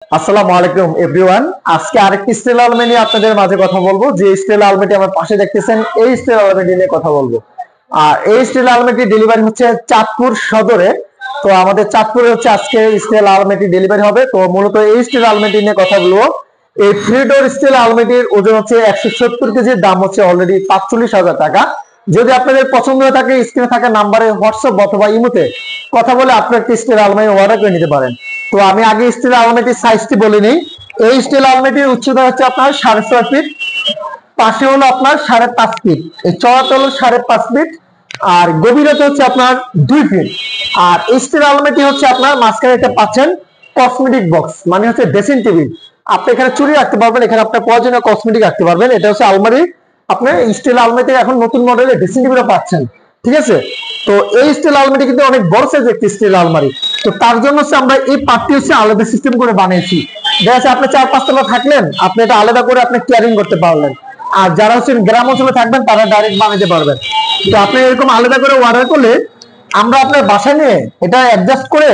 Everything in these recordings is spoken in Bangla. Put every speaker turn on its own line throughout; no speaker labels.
আসসালামু আলাইকুম এভরিওয়ান। আজকে আরেকটি স্টিল আলমারি নিয়ে আপনাদের মাঝে কথা বলবো। যে স্টিল আলমারিটি আমার পাশে দেখতেছেন, এই স্টিল আলমারিটি নিয়ে কথা বলবো। আর এই স্টিল আলমারিটি ডেলিভারি হচ্ছে চাঁদপুর সদরে। তো আমাদের চাঁদপুরে হচ্ছে আজকে স্টিল আলমারিটি ডেলিভারি হবে। তো মূলত এই স্টিল আলমারিটি নিয়ে কথা বলবো। এই 3 ডোর স্টিল আলমারিটির ওজন হচ্ছে 170 কেজি, দাম হচ্ছে অলরেডি 45,000 টাকা। যদি আপনাদের পছন্দ হয়ে থাকে, স্ক্রিনে থাকা নাম্বারে হোয়াটসঅ্যাপ অথবা ইমোতে কথা বলে আপনার একটি স্টিল আলমারি অর্ডার করে নিতে পারেন। তো আমি আগে স্টিল আলমারিটির সাইজটি বলে নিই। এই স্টিল আলমারিটির উচ্চতা হচ্ছে আপনার 6.5 ফিট, পাশে হলো আপনার 5.5 ফিট, এই চওড়াটা হলো 5.5 ফিট, আর গভীরতা হচ্ছে আপনার 2 ফিট। আর এই স্টিল আলমারিটি হচ্ছে আপনার মাঝখানে একটা পাচ্ছেন কসমেটিক বক্স, মানে হচ্ছে ড্রেসিং টেবিল। আপনি এখানে চুড়ি রাখতে পারবেন, এখানে আপনার প্রয়োজনীয় কসমেটিক রাখতে পারবেন। এটা হচ্ছে আলমারি। আপনি স্টিল আলমারিতে এখন নতুন মডেলের ড্রেসিং টেবিলও পাচ্ছেন, ঠিক আছে। তো এই স্টিল আলমারি কিন্তু অনেক বড় সাইজের একটি স্টিল আলমারি। তো তার জন্য হচ্ছে আমরা এই পার্টটি হচ্ছে আলাদা সিস্টেম করে বানিয়েছি। দেখা যাচ্ছে আপনি 4-5 তলা থাকলেন, আপনি এটা আলাদা করে আপনি ক্যারিং করতে পারলেন। আর যারা হচ্ছে গ্রাম অঞ্চলে থাকবেন তারা ডাইরেক্ট বানাতে পারবেন। তো আপনি এরকম আলাদা করে অর্ডার করলে আমরা আপনার বাসায় নিয়ে এটা অ্যাডজাস্ট করে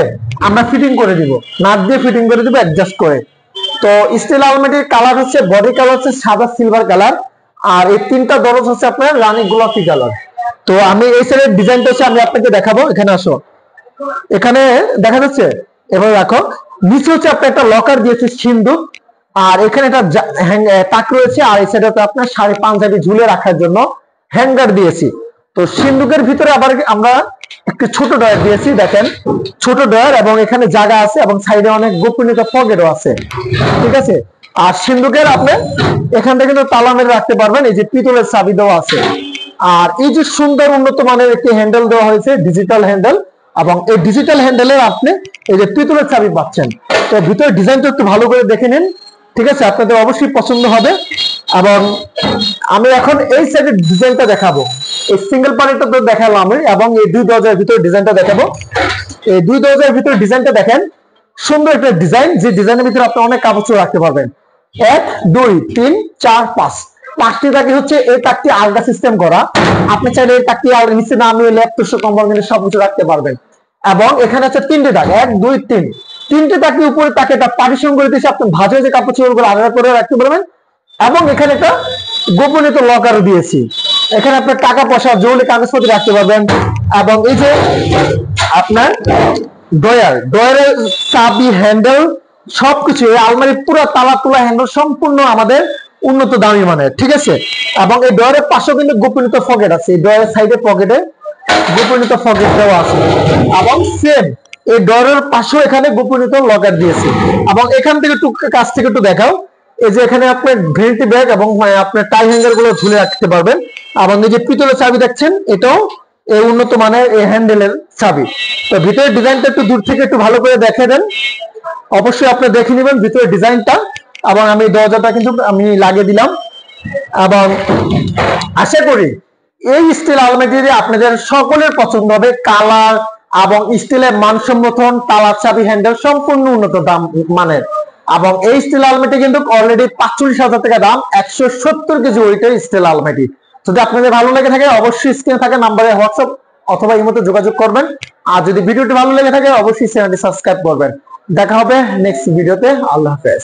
আমরা ফিটিং করে দিব, নাট দিয়ে ফিটিং করে দিব অ্যাডজাস্ট করে। তো স্টিল আলমারির কালার হচ্ছে, বডি কালার হচ্ছে সাদা সিলভার কালার, আর এই 3টা দরজা হচ্ছে আপনার রানী গোলাপি কালার। তো আমি এই সাইডের ডিজাইনটা হচ্ছে আমি আপনাকে দেখাবো। এখানে আসো, এখানে দেখা যাচ্ছে, এবার রাখো। নিচে হচ্ছে আপনার একটা লকার দিয়েছে সিন্ধুক, আর এখানে একটা তাক রয়েছে, আর এই সাইডে আপনার শাড়ি পাঞ্জাবি ঝুলে রাখার জন্য হ্যাঙ্গার দিয়েছি। তো সিন্ধুকের ভিতরে আবার আমরা একটি ছোট ড্রয়ার দিয়েছি, দেখেন ছোট ড্রয়ার, এবং এখানে জায়গা আছে এবং সাইডে অনেক গোপনীয়তা পকেটও আছে, ঠিক আছে। আর সিন্ধুকের আপনি এখান থেকে কিন্তু তালা মেরে রাখতে পারবেন, এই যে পিতলের চাবি দেওয়া আছে। আর এই যে সুন্দর উন্নত মানের একটি হ্যান্ডেল দেওয়া হয়েছে, ডিজিটাল হ্যান্ডেল, এবং এই ডিজিটাল হ্যান্ডেলের আপনি এই যে পিতলের চাবি পাচ্ছেন। তো ভিতরে ডিজাইনটা একটু ভালো করে দেখে নিন, ঠিক আছে, আপনাদের অবশ্যই পছন্দ হবে। এবং আমি এখন এই সাইডের ডিজাইনটা দেখাবো। এই সিঙ্গেল পানিটা তো দেখালাম আমি, এবং এই 2 দরজার ভিতরে ডিজাইনটা দেখাবো। এই 2 দরজার ভিতরে ডিজাইনটা দেখেন, সুন্দর একটা ডিজাইন, যে ডিজাইনের ভিতরে আপনি অনেক কাপড় রাখতে পারবেন। 1 2 3 4 5 পাঁচটি তাকি হচ্ছে এই তাকটি আলগা সিস্টেম করা। আপনি চাইলে এই তাকটি আলগা নিচে নামিয়ে ল্যাপটপ কম্বল মিলে সবকিছু রাখতে পারবেন। এবং এখানে হচ্ছে 3টে তাক, 1 2 3, 3টে তাকি উপরে তাকে একটা পার্টিশন করে দিয়েছে, আপনি ভাঁজে যে কাপড় চোপড়গুলো আলাদা করে রাখতে পারবেন। এবং এখানে একটা গোপনীয় লকারও দিয়েছি, এখানে আপনার টাকা পয়সা জরুরি কাগজপত্র রাখতে পারবেন। এবং এই যে আপনার ডয়ারের চাবি হ্যান্ডেল সবকিছু, এই আলমারির পুরো তালা তোলা হ্যান্ডেল সম্পূর্ণ আমাদের উন্নত দামি মানের, ঠিক আছে। এবং এই ডয়ারের পাশেও কিন্তু গোপনীয় পকেট আছে, এই ডয়ারের সাইডে পকেটে গোপনীয় পকেট দেওয়া আছে। এবং সেম এই ডয়ারের পাশেও এখানে গোপনীয় লকার দিয়েছে। এবং এখান থেকে একটু কাছ থেকে একটু দেখাও, এই যে এখানে আপনার ভেন্টি ব্যাগ এবং আপনার টাই হ্যাঙ্গার গুলো ঝুলে রাখতে পারবেন। এবং এই যে পিতলের চাবি দেখছেন, এটাও এই উন্নত মানের এই হ্যান্ডেলের চাবি। তো ভিতরের ডিজাইনটা একটু দূর থেকে একটু ভালো করে দেখে দেন, অবশ্যই আপনি দেখে নেবেন ভিতরের ডিজাইনটা। এবং আমি দরজাটা কিন্তু আমি লাগিয়ে দিলাম। এবং আশা করি এই স্টিল আলমারিটি আপনাদের সকলের পছন্দ হবে। কালার এবং স্টিলের মানসম্মত, তালা চাবি হ্যান্ডেল সম্পূর্ণ উন্নত দাম মানের। এবং এই স্টিল আলমারিটি কিন্তু অলরেডি 45,000 টাকা দাম, 170 কেজি ওয়েটের স্টিল আলমারিটি। যদি আপনাদের ভালো লেগে থাকে অবশ্যই স্ক্রিনে থাকা নাম্বারে হোয়াটসঅ্যাপ অথবা ইমোতে যোগাযোগ করবেন। আর যদি ভিডিওটি ভালো লেগে থাকে অবশ্যই চ্যানেলটি সাবস্ক্রাইব করবেন। দেখা হবে নেক্সট ভিডিওতে। আল্লাহ হাফেজ।